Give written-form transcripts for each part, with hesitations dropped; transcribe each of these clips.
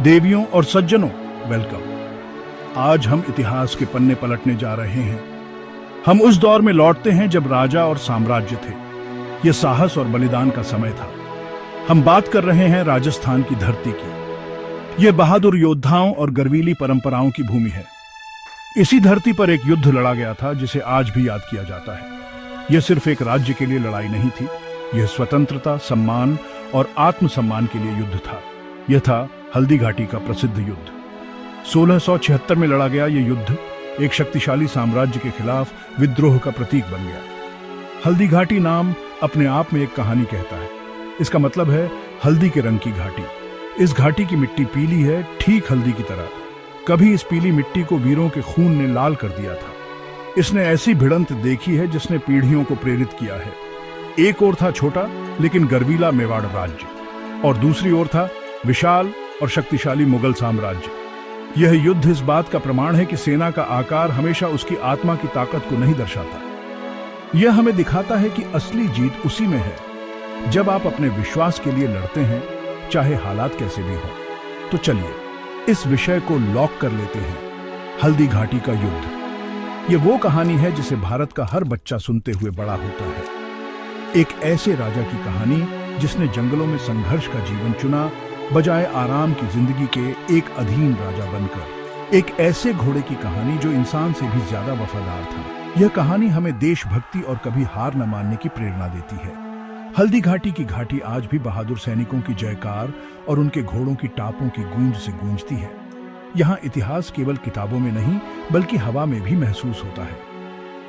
देवियों और सज्जनों, वेलकम। आज हम इतिहास के पन्ने पलटने जा रहे हैं। हम उस दौर में लौटते हैं जब राजा और साम्राज्य थे। यह साहस और बलिदान का समय था। हम बात कर रहे हैं राजस्थान की धरती की। यह बहादुर योद्धाओं और गर्वीली परंपराओं की भूमि है। इसी धरती पर एक युद्ध लड़ा गया था जिसे आज भी याद किया जाता है। यह सिर्फ एक राज्य के लिए लड़ाई नहीं थी, यह स्वतंत्रता, सम्मान और आत्मसम्मान के लिए युद्ध था। यह था हल्दी घाटी का प्रसिद्ध युद्ध। 1676 में लड़ा गया यह युद्ध एक शक्तिशाली साम्राज्य के खिलाफ विद्रोह का प्रतीक बन गया। हल्दी घाटी नाम अपने आप में एक कहानी कहता है। इसका मतलब है हल्दी के रंग की घाटी। इस घाटी की मिट्टी पीली है, ठीक हल्दी की तरह। कभी इस पीली मिट्टी को वीरों के खून ने लाल कर दिया था। इसने ऐसी भिड़ंत देखी है जिसने पीढ़ियों को प्रेरित किया है। एक ओर था छोटा लेकिन गर्वीला मेवाड़ राज्य, और दूसरी ओर था विशाल और शक्तिशाली मुगल साम्राज्य। यह युद्ध इस बात का प्रमाण है कि सेना का आकार हमेशा उसकी आत्मा की ताकत को नहीं दर्शाता। यह हमें दिखाता है कि असली जीत उसी में है जब आप अपने विश्वास के लिए लड़ते हैं, चाहे हालात कैसे भी हों। तो चलिए इस विषय को लॉक कर लेते हैं। हल्दी घाटी का युद्ध। यह वो कहानी है जिसे भारत का हर बच्चा सुनते हुए बड़ा होता है। एक ऐसे राजा की कहानी जिसने जंगलों में संघर्ष का जीवन चुना, बजाय आराम की जिंदगी के एक अधीन राजा बनकर। एक ऐसे घोड़े की कहानी जो इंसान से भी ज्यादा वफादार था। यह कहानी हमें देशभक्ति और कभी हार न मानने की प्रेरणा देती है। हल्दी घाटी की घाटी आज भी बहादुर सैनिकों की जयकार और उनके घोड़ों की टापों की गूंज से गूंजती है। यहाँ इतिहास केवल किताबों में नहीं बल्कि हवा में भी महसूस होता है।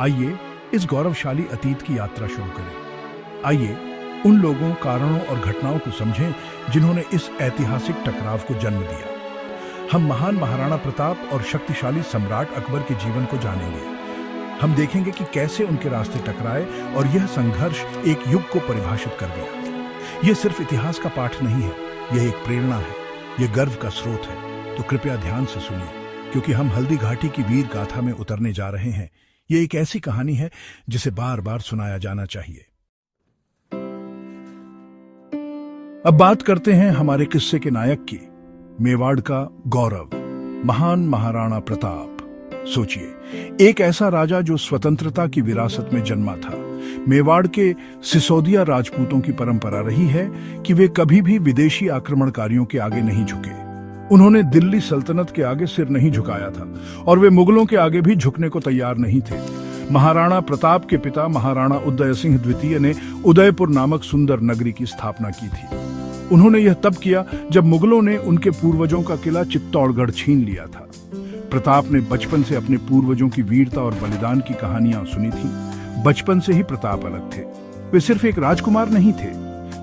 आइए इस गौरवशाली अतीत की यात्रा शुरू करें। आइए उन लोगों, कारणों और घटनाओं को समझें जिन्होंने इस ऐतिहासिक टकराव को जन्म दिया। हम महान महाराणा प्रताप और शक्तिशाली सम्राट अकबर के जीवन को जानेंगे। हम देखेंगे कि कैसे उनके रास्ते टकराए और यह संघर्ष एक युग को परिभाषित कर गया। यह सिर्फ इतिहास का पाठ नहीं है, यह एक प्रेरणा है, यह गर्व का स्रोत है। तो कृपया ध्यान से सुनिए, क्योंकि हम हल्दी घाटी की वीर गाथा में उतरने जा रहे हैं। यह एक ऐसी कहानी है जिसे बार बार सुनाया जाना चाहिए। अब बात करते हैं हमारे किस्से के नायक की, मेवाड़ का गौरव, महान महाराणा प्रताप। सोचिए, एक ऐसा राजा जो स्वतंत्रता की विरासत में जन्मा था। मेवाड़ के सिसोदिया राजपूतों की परंपरा रही है कि वे कभी भी विदेशी आक्रमणकारियों के आगे नहीं झुके। उन्होंने दिल्ली सल्तनत के आगे सिर नहीं झुकाया था और वे मुगलों के आगे भी झुकने को तैयार नहीं थे। महाराणा प्रताप के पिता महाराणा उदय सिंह द्वितीय ने उदयपुर नामक सुंदर नगरी की स्थापना की थी। उन्होंने यह तब किया जब मुगलों ने उनके पूर्वजों का किला चित्तौड़गढ़ छीन लिया था। प्रताप ने बचपन से अपने पूर्वजों की वीरता और बलिदान की कहानियां सुनी थीं। बचपन से ही प्रताप अलग थे। वे सिर्फ एक राजकुमार नहीं थे,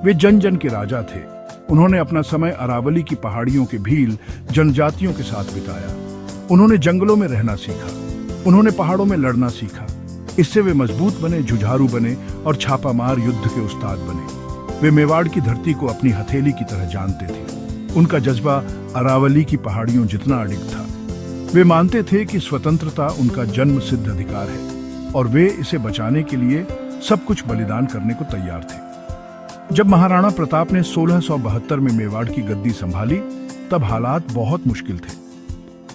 वे जन जन के राजा थे। उन्होंने अपना समय अरावली की पहाड़ियों के भील जनजातियों के साथ बिताया। उन्होंने जंगलों में रहना सीखा, उन्होंने पहाड़ों में लड़ना सीखा। इससे वे मजबूत बने, जुझारू बने और छापामार युद्ध के उस्ताद बने। वे मेवाड़ की धरती को अपनी हथेली की तरह जानते थे। उनका जज्बा अरावली की पहाड़ियों जितना अडिग था। वे मानते थे कि स्वतंत्रता उनका जन्म सिद्ध अधिकार है और वे इसे बचाने के लिए सब कुछ बलिदान करने को तैयार थे। जब महाराणा प्रताप ने 1672 में मेवाड़ की गद्दी संभाली, तब हालात बहुत मुश्किल थे।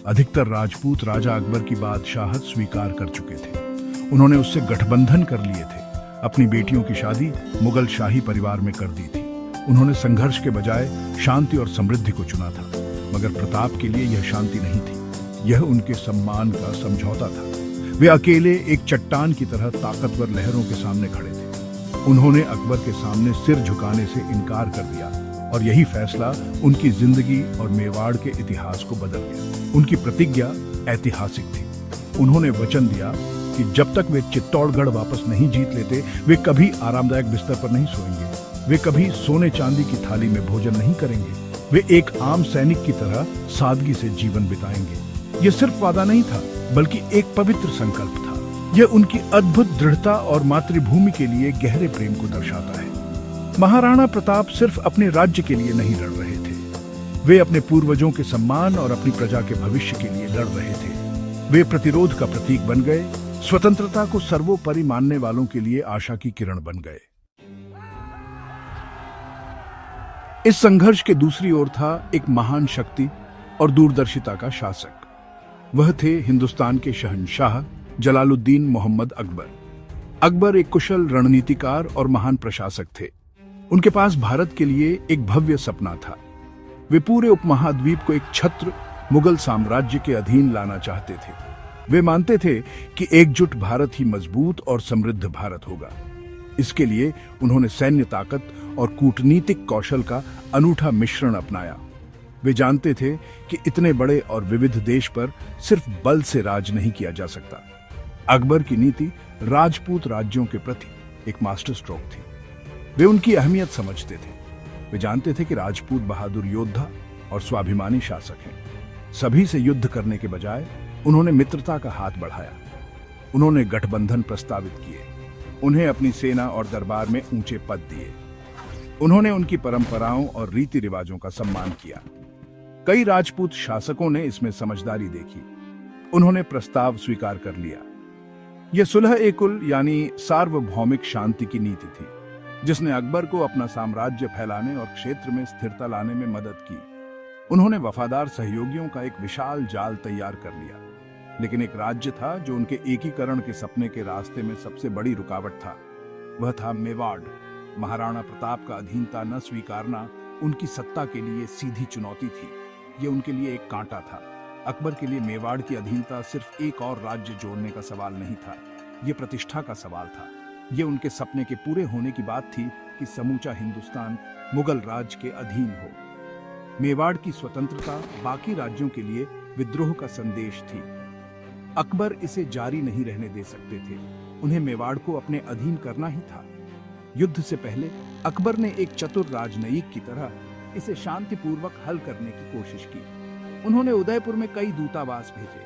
अधिकतर राजपूत राजा अकबर की बादशाहत स्वीकार कर चुके थे। उन्होंने उससे गठबंधन कर लिए थे। अपनी बेटियों की शादी मुगल शाही परिवार में कर दी थी। उन्होंने संघर्ष के बजाय शांति और समृद्धि को चुना था। मगर प्रताप के लिए यह शांति नहीं थी, यह उनके सम्मान का समझौता था। वे अकेले एक चट्टान की तरह ताकतवर लहरों के सामने खड़े थे। उन्होंने अकबर के सामने सिर झुकाने से इनकार कर दिया और यही फैसला उनकी जिंदगी और मेवाड़ के इतिहास को बदल गया। उनकी प्रतिज्ञा ऐतिहासिक थी। उन्होंने वचन दिया कि जब तक वे चित्तौड़गढ़ वापस नहीं जीत लेते, वे कभी आरामदायक बिस्तर पर नहीं सोएंगे, वे कभी सोने चांदी की थाली में भोजन नहीं करेंगे, वे एक आम सैनिक की तरह सादगी से जीवन बिताएंगे। यह सिर्फ वादा नहीं था, बल्कि एक पवित्र संकल्प था। यह उनकी अद्भुत दृढ़ता और मातृभूमि के लिए गहरे प्रेम को दर्शाता है। महाराणा प्रताप सिर्फ अपने राज्य के लिए नहीं लड़ रहे थे, वे अपने पूर्वजों के सम्मान और अपनी प्रजा के भविष्य के लिए लड़ रहे थे। वे प्रतिरोध का प्रतीक बन गए, स्वतंत्रता को सर्वोपरि मानने वालों के लिए आशा की किरण बन गए। इस संघर्ष के दूसरी ओर था एक महान शक्ति और दूरदर्शिता का शासक। वह थे हिंदुस्तान के शहंशाह जलालुद्दीन मोहम्मद अकबर। अकबर एक कुशल रणनीतिकार और महान प्रशासक थे। उनके पास भारत के लिए एक भव्य सपना था। वे पूरे उपमहाद्वीप को एक छत्र मुगल साम्राज्य के अधीन लाना चाहते थे। वे मानते थे कि एकजुट भारत ही मजबूत और समृद्ध भारत होगा। इसके लिए उन्होंने सैन्य ताकत और कूटनीतिक कौशल का अनूठा मिश्रण अपनाया। वे जानते थे कि इतने बड़े और विविध देश पर सिर्फ बल से राज नहीं किया जा सकता। अकबर की नीति राजपूत राज्यों के प्रति एक मास्टर स्ट्रोक थी। वे उनकी अहमियत समझते थे। वे जानते थे कि राजपूत बहादुर योद्धा और स्वाभिमानी शासक हैं। सभी से युद्ध करने के बजाय उन्होंने मित्रता का हाथ बढ़ाया। उन्होंने गठबंधन प्रस्तावित किए। उन्हें अपनी सेना और दरबार में ऊंचे पद दिए। उन्होंने उनकी परंपराओं और रीति रिवाजों का सम्मान किया। कई राजपूत शासकों ने इसमें समझदारी देखी। उन्होंने प्रस्ताव स्वीकार कर लिया। यह सुलह-ए-कुल यानी सार्वभौमिक शांति की नीति थी, जिसने अकबर को अपना साम्राज्य फैलाने और क्षेत्र में स्थिरता लाने में मदद की। उन्होंने वफादार सहयोगियों का एक विशाल जाल तैयार कर लिया। लेकिन एक राज्य था जो उनके एकीकरण के सपने के रास्ते में सबसे बड़ी रुकावट था। वह था मेवाड़। महाराणा प्रताप का अधीनता न स्वीकारना उनकी सत्ता के लिए सीधी चुनौती थी। यह उनके लिए एक कांटा था। अकबर के लिए मेवाड़ की अधीनता सिर्फ एक और राज्य जोड़ने का सवाल नहीं था, यह प्रतिष्ठा का सवाल था। यह उनके सपने के पूरे होने की बात थी कि समूचा हिंदुस्तान मुगल राज के अधीन हो। मेवाड़ की स्वतंत्रता बाकी राज्यों के लिए विद्रोह का संदेश थी। अकबर इसे जारी नहीं रहने दे सकते थे। उन्हें मेवाड़ को अपने अधीन करना ही था। युद्ध से पहले अकबर ने एक चतुर राजनयिक की तरह इसे शांतिपूर्वक हल करने की कोशिश की। उन्होंने उदयपुर में कई दूतावास भेजे।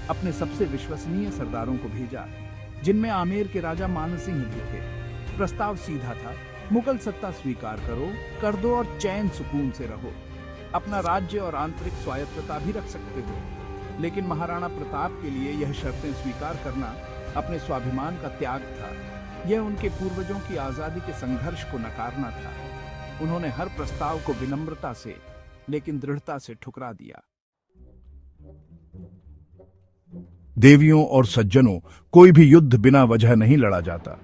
अपने सबसे विश्वसनीय सरदारों को भेजा, जिनमें आमेर के राजा मानसिंह भी थे। प्रस्ताव सीधा था, मुगल सत्ता स्वीकार करो, कर दो और चैन सुकून से रहो। अपना राज्य और आंतरिक स्वायत्तता भी रख सकते हो। लेकिन महाराणा प्रताप के लिए यह शर्तें स्वीकार करना अपने स्वाभिमान का त्याग था। यह उनके पूर्वजों की आजादी के संघर्ष को नकारना था। उन्होंने हर प्रस्ताव को विनम्रता से लेकिन दृढ़ता से ठुकरा दिया। देवियों और सज्जनों, कोई भी युद्ध बिना वजह नहीं लड़ा जाता।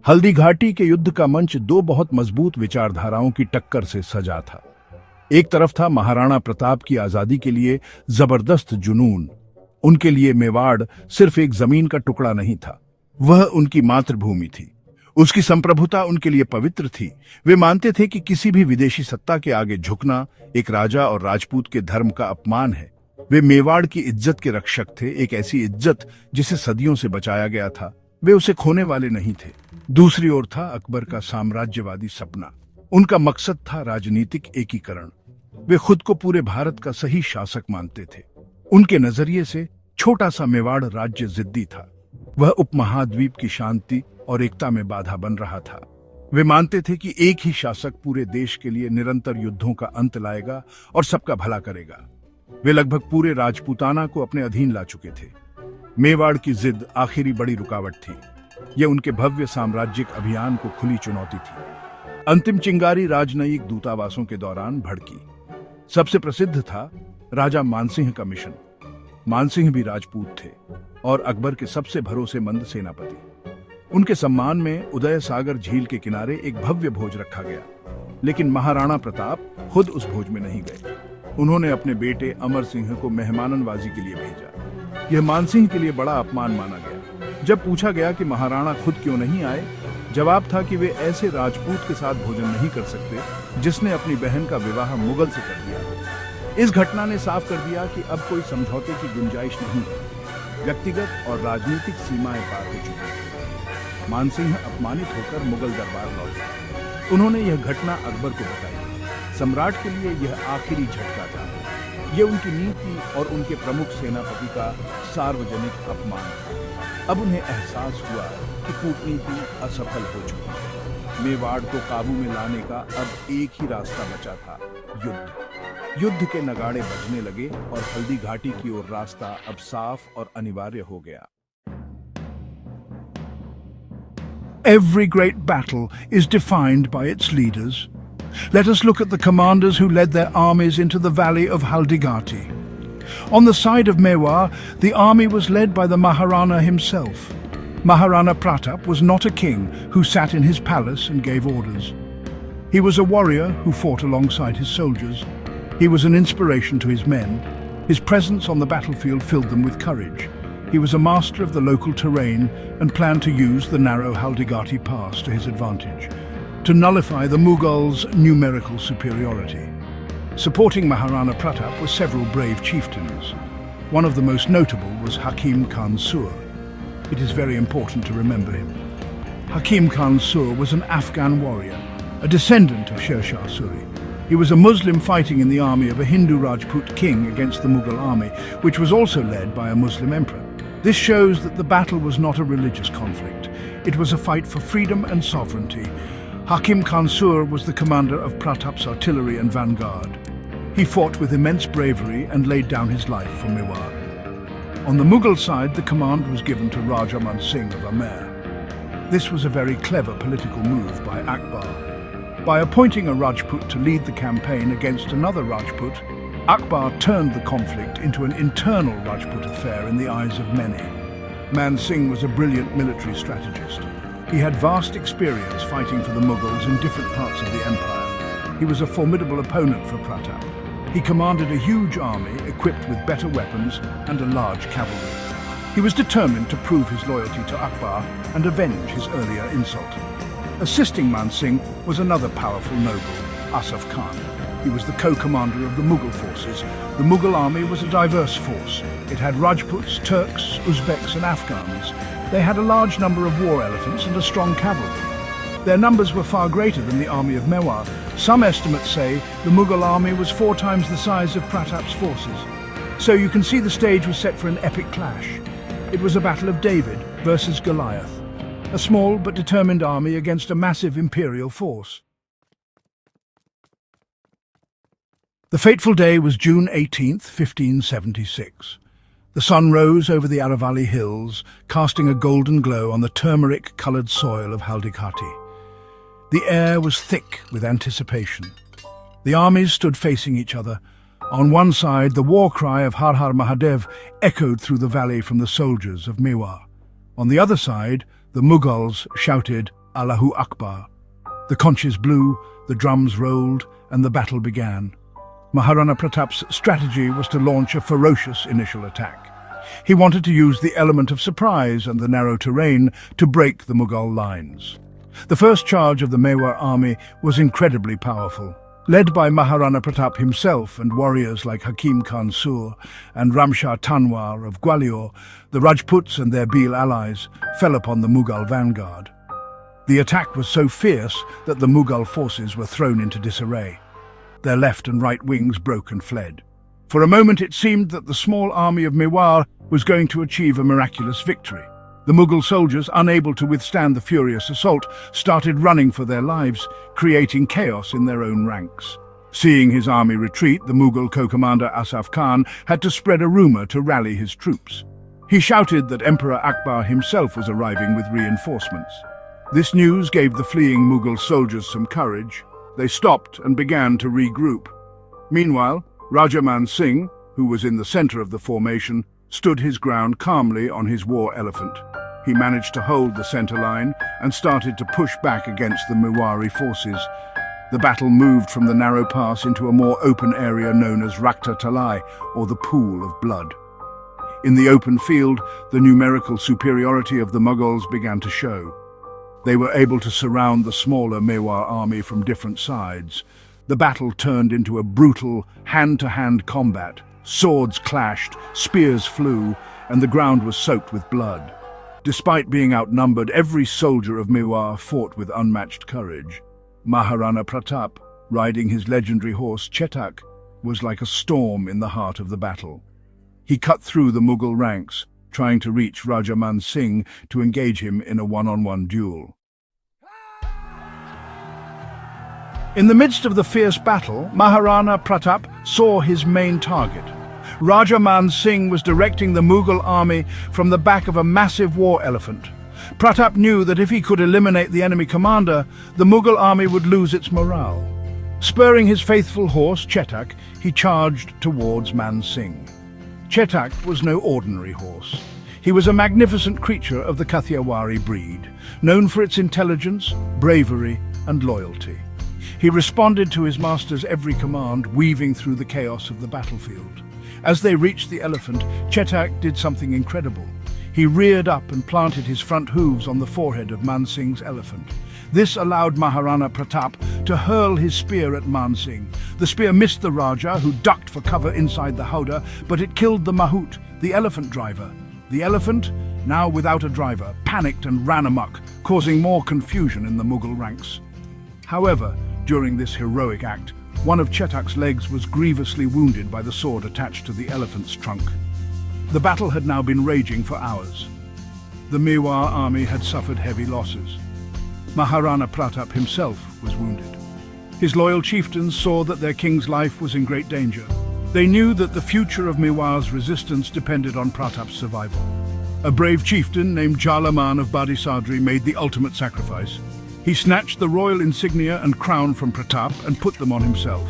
हल्दी घाटी के युद्ध का मंच दो बहुत मजबूत विचारधाराओं की टक्कर से सजा था। एक तरफ था महाराणा प्रताप की आजादी के लिए जबरदस्त जुनून। उनके लिए मेवाड़ सिर्फ एक जमीन का टुकड़ा नहीं था, वह उनकी मातृभूमि थी। उसकी संप्रभुता उनके लिए पवित्र थी। वे मानते थे कि किसी भी विदेशी सत्ता के आगे झुकना एक राजा और राजपूत के धर्म का अपमान है। वे मेवाड़ की इज्जत के रक्षक थे, एक ऐसी इज्जत जिसे सदियों से बचाया गया था। वे उसे खोने वाले नहीं थे। दूसरी ओर था अकबर का साम्राज्यवादी सपना। उनका मकसद था राजनीतिक एकीकरण। वे खुद को पूरे भारत का सही शासक मानते थे। उनके नजरिए से छोटा सा मेवाड़ राज्य जिद्दी था। वह उपमहाद्वीप की शांति और एकता में बाधा बन रहा था। वे मानते थे कि एक ही शासक पूरे देश के लिए निरंतर युद्धों का अंत लाएगा और सबका भला करेगा। वे लगभग पूरे राजपूताना को अपने अधीन ला चुके थे। मेवाड़ की जिद आखिरी बड़ी रुकावट थी। यह उनके भव्य साम्राज्यिक अभियान को खुली चुनौती थी। अंतिम चिंगारी राजनयिक दूतावासों के दौरान भड़की। सबसे प्रसिद्ध था राजा मानसिंह का मिशन। मानसिंह भी राजपूत थे और अकबर के सबसे भरोसेमंद सेनापति। उनके सम्मान में उदय सागर झील के किनारे एक भव्य भोज रखा गया। लेकिन महाराणा प्रताप खुद उस भोज में नहीं गए। उन्होंने अपने बेटे अमर सिंह को मेहमाननवाजी के लिए भेजा। यह मानसिंह के लिए बड़ा अपमान माना गया। जब पूछा गया कि महाराणा खुद क्यों नहीं आए, जवाब था कि वे ऐसे राजपूत के साथ भोजन नहीं कर सकते जिसने अपनी बहन का विवाह मुगल से कर दिया। इस घटना ने साफ कर दिया कि अब कोई समझौते की गुंजाइश नहीं है। व्यक्तिगत और राजनीतिक सीमाएं पार हो चुकी हैं। मानसिंह अपमानित होकर मुगल दरबार लौटे। उन्होंने यह घटना अकबर को बताई। सम्राट के लिए यह आखिरी झटका था। यह उनकी नीति और उनके प्रमुख सेनापति का सार्वजनिक अपमान था। अब उन्हें एहसास हुआ कि कूटनीति असफल हो चुकी है। मेवाड़ को काबू में लाने का अब एक ही रास्ता बचा था, युद्ध। युद्ध के नगाड़े बजने लगे और हल्दी घाटी की ओर रास्ता अब साफ और अनिवार्य हो गया। Every great battle is defined by its leaders. Let us look at the commanders who led their armies into the valley of Haldigati. On the side of Mewar, the army was led by the Maharana himself. Maharana Pratap was not a king who sat in his palace and gave orders. He was a warrior who fought alongside his soldiers. He was an inspiration to his men. His presence on the battlefield filled them with courage. He was a master of the local terrain and planned to use the narrow Haldigati Pass to his advantage, to nullify the Mughals' numerical superiority. Supporting Maharana Pratap were several brave chieftains. One of the most notable was Hakim Khan Sur. It is very important to remember him. Hakim Khan Sur was an Afghan warrior, a descendant of Sher Shah Suri. He was a Muslim fighting in the army of a Hindu Rajput king against the Mughal army, which was also led by a Muslim emperor. This shows that the battle was not a religious conflict. It was a fight for freedom and sovereignty. Hakim Khan Sur was the commander of Pratap's artillery and vanguard. He fought with immense bravery and laid down his life for Mewar. On the Mughal side, the command was given to Raja Man Singh of Amer. This was a very clever political move by Akbar. By appointing a Rajput to lead the campaign against another Rajput, Akbar turned the conflict into an internal Rajput affair in the eyes of many. Man Singh was a brilliant military strategist. He had vast experience fighting for the Mughals in different parts of the empire. He was a formidable opponent for Pratap. He commanded a huge army equipped with better weapons and a large cavalry. He was determined to prove his loyalty to Akbar and avenge his earlier insult. Assisting Man Singh was another powerful noble, Asaf Khan. He was the co-commander of the Mughal forces. The Mughal army was a diverse force. It had Rajputs, Turks, Uzbeks and Afghans. They had a large number of war elephants and a strong cavalry. Their numbers were far greater than the army of Mewar. Some estimates say the Mughal army was 4 times the size of Pratap's forces. So you can see the stage was set for an epic clash. It was a battle of David versus Goliath, a small but determined army against a massive imperial force. The fateful day was June 18th, 1576. The sun rose over the Aravalli hills, casting a golden glow on the turmeric-coloured soil of Haldigati. The air was thick with anticipation. The armies stood facing each other. On one side, the war cry of Har Har Mahadev echoed through the valley from the soldiers of Mewar. On the other side, the Mughals shouted Allahu Akbar. The conches blew, the drums rolled, and the battle began. Maharana Pratap's strategy was to launch a ferocious initial attack. He wanted to use the element of surprise and the narrow terrain to break the Mughal lines. The first charge of the Mewar army was incredibly powerful. Led by Maharana Pratap himself and warriors like Hakim Khan Sur and Ramshah Tanwar of Gwalior, the Rajputs and their Bhil allies fell upon the Mughal vanguard. The attack was so fierce that the Mughal forces were thrown into disarray. Their left and right wings broke and fled. For a moment it seemed that the small army of Mewar was going to achieve a miraculous victory. The Mughal soldiers, unable to withstand the furious assault, started running for their lives, creating chaos in their own ranks. Seeing his army retreat, the Mughal co-commander Asaf Khan had to spread a rumor to rally his troops. He shouted that Emperor Akbar himself was arriving with reinforcements. This news gave the fleeing Mughal soldiers some courage. They stopped and began to regroup. Meanwhile, Raja Man Singh, who was in the center of the formation, stood his ground calmly on his war elephant. He managed to hold the center line and started to push back against the Mewari forces. The battle moved from the narrow pass into a more open area known as Rakta Talai, or the Pool of Blood. In the open field, the numerical superiority of the Mughals began to show. They were able to surround the smaller Mewar army from different sides. The battle turned into a brutal, hand-to-hand combat. Swords clashed, spears flew, and the ground was soaked with blood. Despite being outnumbered, every soldier of Mewar fought with unmatched courage. Maharana Pratap, riding his legendary horse Chetak, was like a storm in the heart of the battle. He cut through the Mughal ranks, trying to reach Raja Man Singh to engage him in a one-on-one duel. In the midst of the fierce battle, Maharana Pratap saw his main target. Raja Man Singh was directing the Mughal army from the back of a massive war elephant. Pratap knew that if he could eliminate the enemy commander, the Mughal army would lose its morale. Spurring his faithful horse, Chetak, he charged towards Man Singh. Chetak was no ordinary horse. He was a magnificent creature of the Kathiawari breed, known for its intelligence, bravery, and loyalty. He responded to his master's every command, weaving through the chaos of the battlefield. As they reached the elephant, Chetak did something incredible. He reared up and planted his front hooves on the forehead of Man Singh's elephant. This allowed Maharana Pratap to hurl his spear at Man Singh. The spear missed the Raja, who ducked for cover inside the howdah, but it killed the Mahout, the elephant driver. The elephant, now without a driver, panicked and ran amok, causing more confusion in the Mughal ranks. However, during this heroic act, one of Chetak's legs was grievously wounded by the sword attached to the elephant's trunk. The battle had now been raging for hours. The Mewar army had suffered heavy losses. Maharana Pratap himself was wounded. His loyal chieftains saw that their king's life was in great danger. They knew that the future of Mewar's resistance depended on Pratap's survival. A brave chieftain named Jalaman of Badisadri made the ultimate sacrifice. He snatched the royal insignia and crown from Pratap and put them on himself.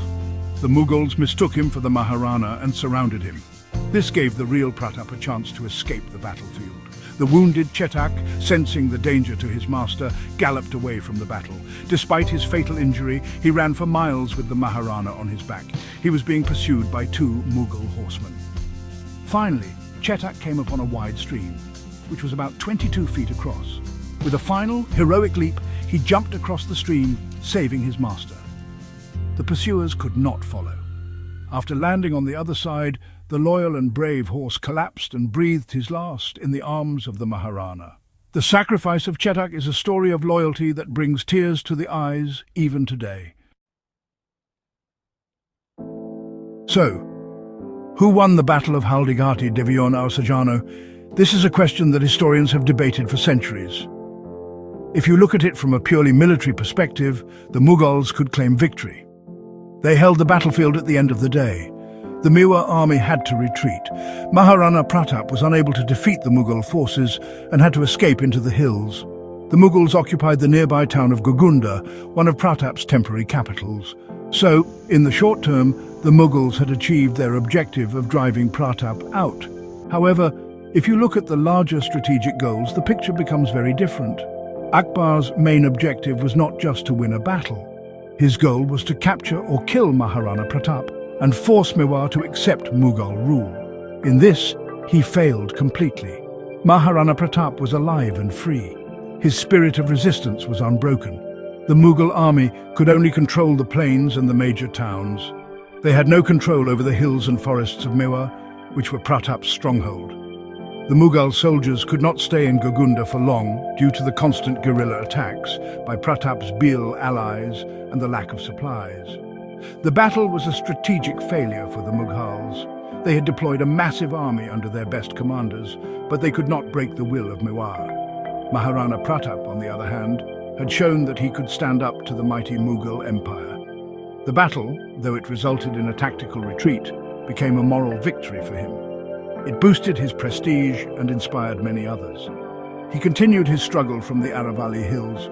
The Mughals mistook him for the Maharana and surrounded him. This gave the real Pratap a chance to escape the battlefield. The wounded Chetak, sensing the danger to his master, galloped away from the battle. Despite his fatal injury, he ran for miles with the Maharana on his back. He was being pursued by 2 Mughal horsemen. Finally, Chetak came upon a wide stream, which was about 22 feet across. With a final, heroic leap, he jumped across the stream, saving his master. The pursuers could not follow. After landing on the other side, the loyal and brave horse collapsed and breathed his last in the arms of the Maharana. The sacrifice of Chetak is a story of loyalty that brings tears to the eyes even today. So, who won the Battle of Haldighati, Devion or Sajano? This is a question that historians have debated for centuries. If you look at it from a purely military perspective, the Mughals could claim victory. They held the battlefield at the end of the day. The Mewar army had to retreat. Maharana Pratap was unable to defeat the Mughal forces and had to escape into the hills. The Mughals occupied the nearby town of Gogunda, one of Pratap's temporary capitals. So, in the short term, the Mughals had achieved their objective of driving Pratap out. However, if you look at the larger strategic goals, the picture becomes very different. Akbar's main objective was not just to win a battle. His goal was to capture or kill Maharana Pratap and force Mewar to accept Mughal rule. In this, he failed completely. Maharana Pratap was alive and free. His spirit of resistance was unbroken. The Mughal army could only control the plains and the major towns. They had no control over the hills and forests of Mewar, which were Pratap's stronghold. The Mughal soldiers could not stay in Gogunda for long due to the constant guerrilla attacks by Pratap's Bhil allies and the lack of supplies. The battle was a strategic failure for the Mughals. They had deployed a massive army under their best commanders, but they could not break the will of Mewar. Maharana Pratap, on the other hand, had shown that he could stand up to the mighty Mughal Empire. The battle, though it resulted in a tactical retreat, became a moral victory for him. It boosted his prestige and inspired many others. He continued his struggle from the Aravalli hills,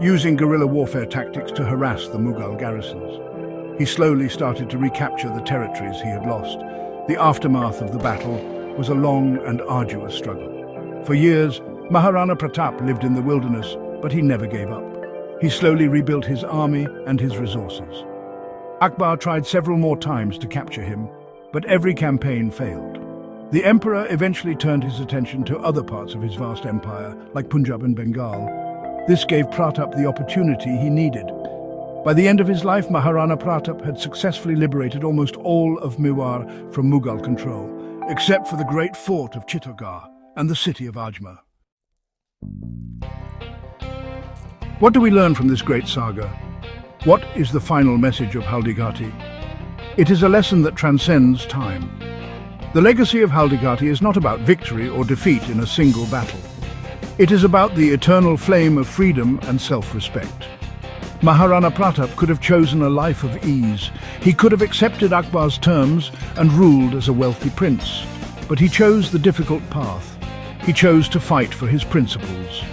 using guerrilla warfare tactics to harass the Mughal garrisons. He slowly started to recapture the territories he had lost. The aftermath of the battle was a long and arduous struggle. For years, Maharana Pratap lived in the wilderness, but he never gave up. He slowly rebuilt his army and his resources. Akbar tried several more times to capture him, but every campaign failed. The emperor eventually turned his attention to other parts of his vast empire, like Punjab and Bengal. This gave Pratap the opportunity he needed. By the end of his life, Maharana Pratap had successfully liberated almost all of Mewar from Mughal control, except for the great fort of Chittorgarh and the city of Ajmer. What do we learn from this great saga? What is the final message of Haldighati? It is a lesson that transcends time. The legacy of Haldighati is not about victory or defeat in a single battle. It is about the eternal flame of freedom and self-respect. Maharana Pratap could have chosen a life of ease. He could have accepted Akbar's terms and ruled as a wealthy prince. But he chose the difficult path. He chose to fight for his principles.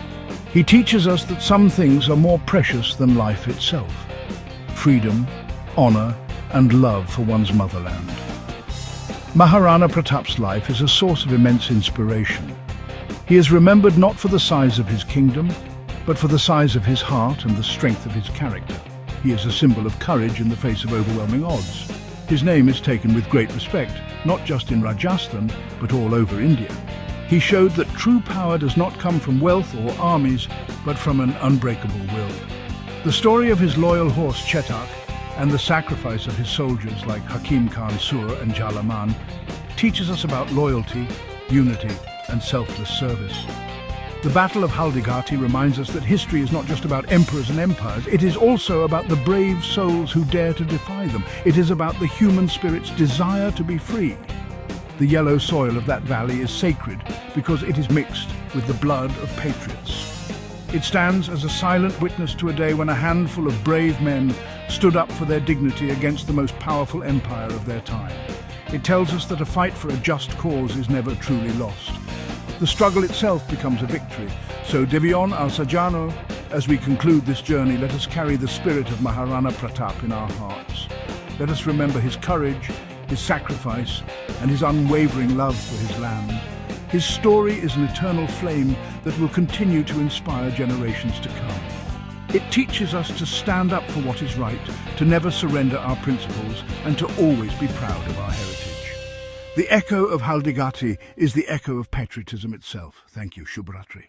He teaches us that some things are more precious than life itself. Freedom, honor, and love for one's motherland. Maharana Pratap's life is a source of immense inspiration. He is remembered not for the size of his kingdom, but for the size of his heart and the strength of his character. He is a symbol of courage in the face of overwhelming odds. His name is taken with great respect, not just in Rajasthan, but all over India. He showed that true power does not come from wealth or armies, but from an unbreakable will. The story of his loyal horse Chetak and the sacrifice of his soldiers like Hakim Khan Sur and Jalaman teaches us about loyalty, unity, and selfless service. The Battle of Haldighati reminds us that history is not just about emperors and empires, it is also about the brave souls who dare to defy them. It is about the human spirit's desire to be free. The yellow soil of that valley is sacred because it is mixed with the blood of patriots. It stands as a silent witness to a day when a handful of brave men stood up for their dignity against the most powerful empire of their time. It tells us that a fight for a just cause is never truly lost. The struggle itself becomes a victory. So, Devion al Sajano, as we conclude this journey, let us carry the spirit of Maharana Pratap in our hearts. Let us remember his courage, his sacrifice, and his unwavering love for his land. His story is an eternal flame that will continue to inspire generations to come. It teaches us to stand up for what is right, to never surrender our principles, and to always be proud of our heritage. The echo of Haldighati is the echo of patriotism itself. Thank you, Shubhratri.